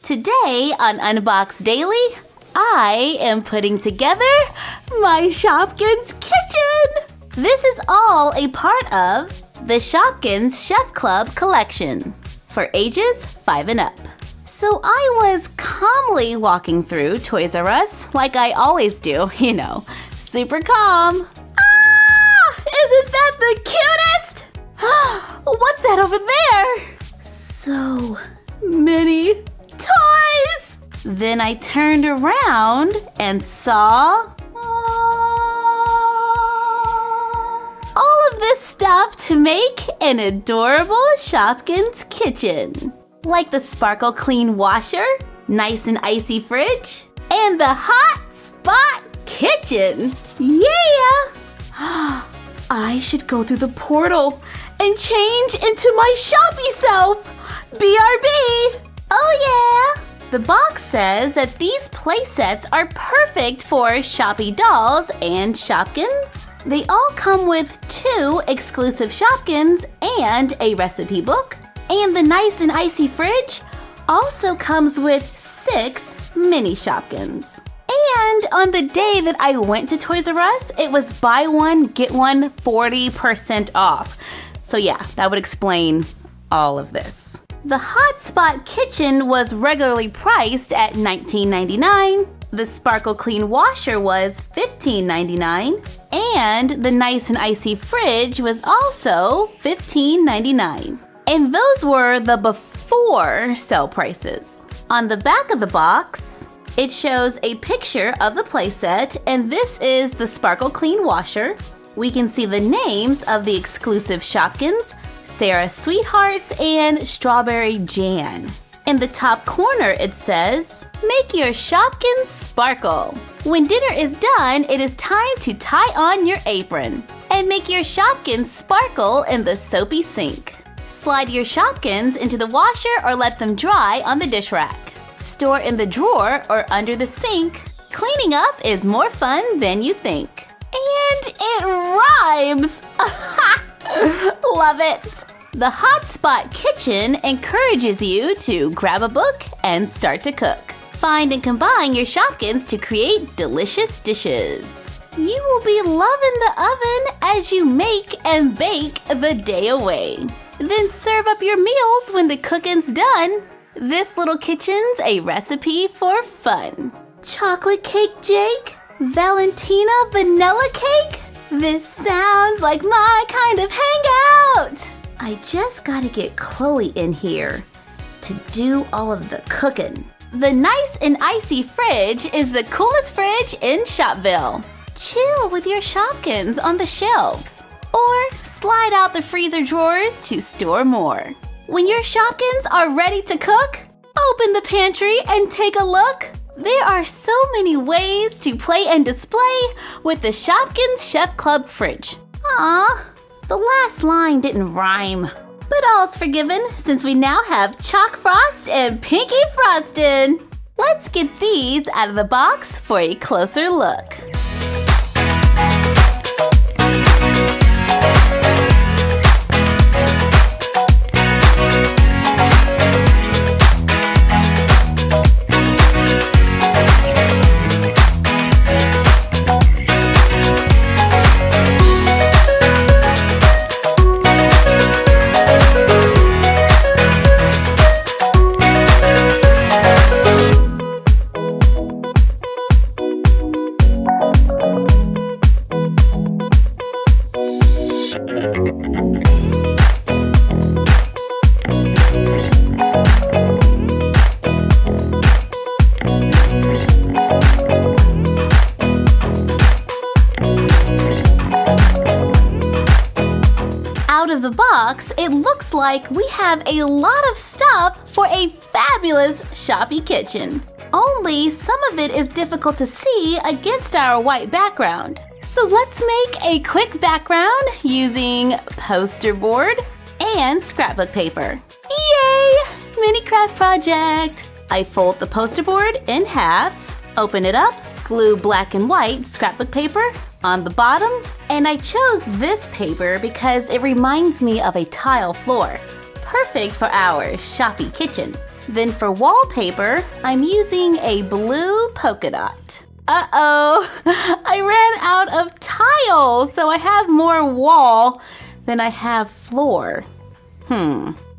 Today on Unbox Daily, I am putting together my Shopkins kitchen. This is all a part of the Shopkins Chef Club collection for ages 5 and up. So I was calmly walking through Toys R Us like I always do, super calm. Isn't that the cutest? What's that over there? So many toys! Then I turned around and saw all of this stuff to make an adorable Shopkins kitchen. Like the Sparkle Clean washer, nice and icy fridge, and the Hot Spot kitchen. Yeah! I should go through the portal and change into my Shoppy self. BRB! Oh yeah! The box says that these play sets are perfect for Shoppy dolls and Shopkins. They all come with 2 exclusive Shopkins and a recipe book. And the nice and icy fridge also comes with 6 mini Shopkins. And on the day that I went to Toys R Us, it was buy one, get one 40% off. So yeah, that would explain all of this. The Hot Spot kitchen was regularly priced at $19.99. The Sparkle Clean washer was $15.99. And the nice and icy fridge was also $15.99. And those were the before sale prices. On the back of the box, it shows a picture of the playset, and this is the Sparkle Clean washer. We can see the names of the exclusive Shopkins, Sarah Sweethearts and Strawberry Jan. In the top corner it says, "Make your Shopkins sparkle." When dinner is done, it is time to tie on your apron and make your Shopkins sparkle in the soapy sink. Slide your Shopkins into the washer or let them dry on the dish rack. Store in the drawer or under the sink. Cleaning up is more fun than you think. And it rhymes! Love it! The Hot Spot kitchen encourages you to grab a book and start to cook. Find and combine your Shopkins to create delicious dishes. You will be loving the oven as you make and bake the day away. Then serve up your meals when the cooking's done. This little kitchen's a recipe for fun. Chocolate cake Jake? Valentina vanilla cake? This sounds like my kind of hangout! I just gotta get Chloe in here to do all of the cooking. The nice and icy fridge is the coolest fridge in Shopville. Chill with your Shopkins on the shelves. Or slide out the freezer drawers to store more. When your Shopkins are ready to cook, open the pantry and take a look. There are so many ways to play and display with the Shopkins Chef Club fridge. Aw, the last line didn't rhyme. But all's forgiven since we now have Chalk Frost and Pinky Frosted. Let's get these out of the box for a closer look. Out of the box, it looks like we have a lot of stuff for a fabulous Shoppy kitchen. Only some of it is difficult to see against our white background. So let's make a quick background using poster board and scrapbook paper. Yay! Mini craft project! I fold the poster board in half, open it up, glue black and white scrapbook paper on the bottom, and I chose this paper because it reminds me of a tile floor. Perfect for our Shoppy kitchen. Then for wallpaper, I'm using a blue polka dot. Uh-oh, I ran out of tile, so I have more wall than I have floor.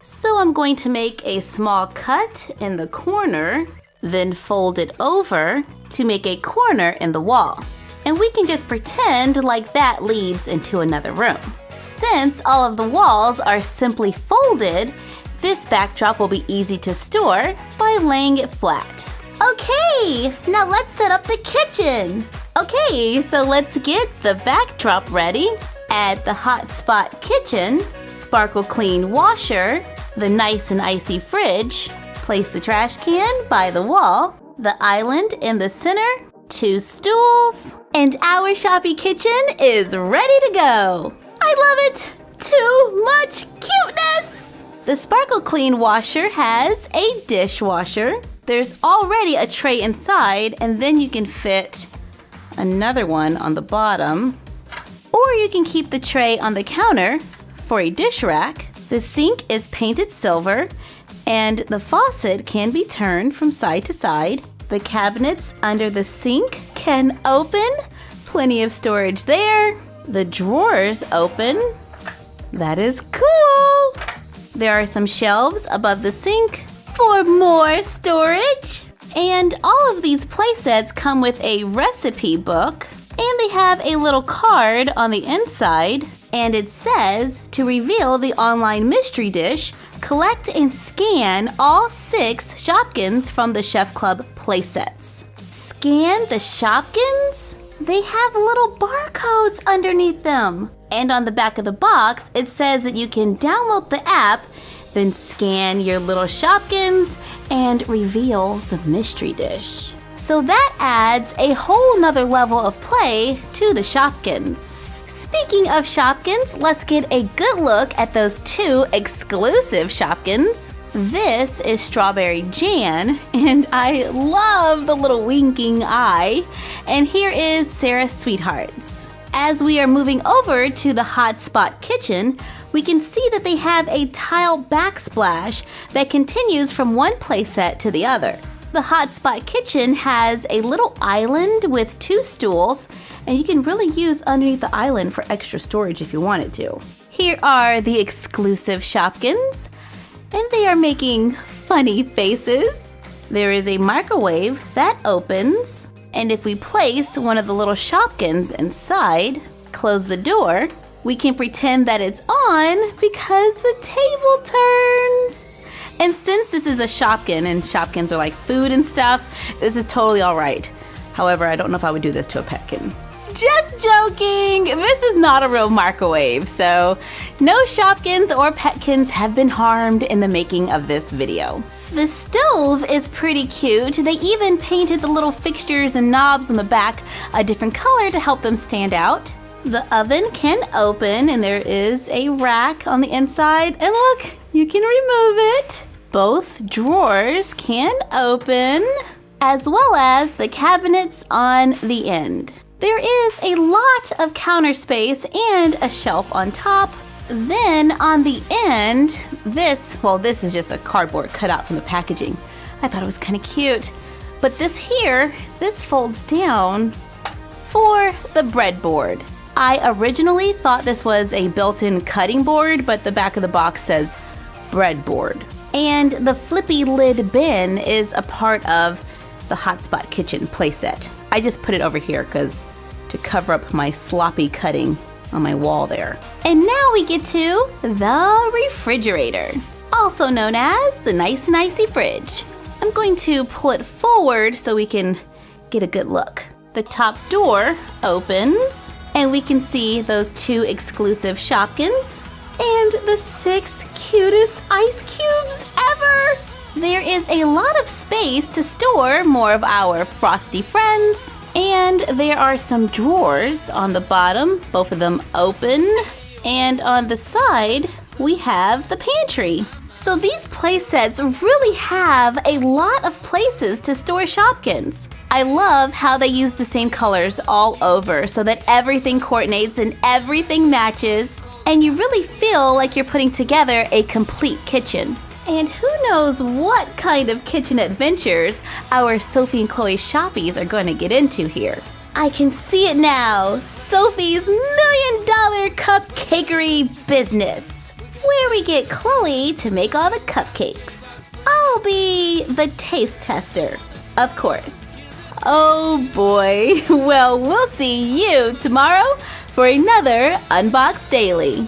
So I'm going to make a small cut in the corner, then fold it over to make a corner in the wall. And we can just pretend like that leads into another room. Since all of the walls are simply folded, this backdrop will be easy to store by laying it flat. Okay, now let's set up the kitchen. Okay, so let's get the backdrop ready. Add the hot spot kitchen, sparkle clean washer, the nice and icy fridge. Place the trash can by the wall, the island in the center, 2 stools, and our Shoppy kitchen is ready to go. I love it! Too much cuteness! The Sparkle Clean washer has a dishwasher. There's already a tray inside, and then you can fit another one on the bottom. Or you can keep the tray on the counter for a dish rack. The sink is painted silver, and the faucet can be turned from side to side. The cabinets under the sink can open. Plenty of storage there. The drawers open. That is cool. There are some shelves above the sink for more storage. And all of these playsets come with a recipe book, and they have a little card on the inside, and it says to reveal the online mystery dish, collect and scan all 6 Shopkins from the Chef Club playsets. Scan the Shopkins? They have little barcodes underneath them. And on the back of the box, it says that you can download the app, then scan your little Shopkins and reveal the mystery dish. So that adds a whole nother level of play to the Shopkins. Speaking of Shopkins, let's get a good look at those 2 exclusive Shopkins. This is Strawberry Jan, and I love the little winking eye. And here is Sarah Sweethearts. As we are moving over to the Hot Spot kitchen, we can see that they have a tile backsplash that continues from one playset to the other. The Hot Spot kitchen has a little island with 2 stools, and you can really use underneath the island for extra storage if you wanted to. Here are the exclusive Shopkins, and they are making funny faces. There is a microwave that opens, and if we place one of the little Shopkins inside, close the door, we can pretend that it's on because the table turns. And since this is a Shopkin, and Shopkins are like food and stuff, this is totally all right. However, I don't know if I would do this to a petkin. Just joking! This is not a real microwave, so no Shopkins or petkins have been harmed in the making of this video. The stove is pretty cute. They even painted the little fixtures and knobs on the back a different color to help them stand out. The oven can open, and there is a rack on the inside, and look, you can remove it. Both drawers can open, as well as the cabinets on the end. There is a lot of counter space and a shelf on top. Then on the end, this is just a cardboard cut out from the packaging. I thought it was kind of cute. But this folds down for the breadboard. I originally thought this was a built-in cutting board, but the back of the box says breadboard. And the flippy lid bin is a part of the Hot Spot kitchen playset. I just put it over here to cover up my sloppy cutting on my wall there. And now we get to the refrigerator, also known as the nice and icy fridge. I'm going to pull it forward so we can get a good look. The top door opens, and we can see those 2 exclusive Shopkins and the 6 cutest ice cubes ever. There is a lot of space to store more of our frosty friends. And there are some drawers on the bottom, both of them open. And on the side, we have the pantry. So these playsets really have a lot of places to store Shopkins. I love how they use the same colors all over so that everything coordinates and everything matches, and you really feel like you're putting together a complete kitchen. And who knows what kind of kitchen adventures our Sophie and Chloe shoppies are going to get into here. I can see it now, Sophie's $1 million cupcakery business, where we get Chloe to make all the cupcakes. I'll be the taste tester, of course. Oh boy, well, we'll see you tomorrow for another Unbox Daily.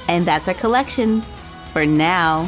And that's our collection for now.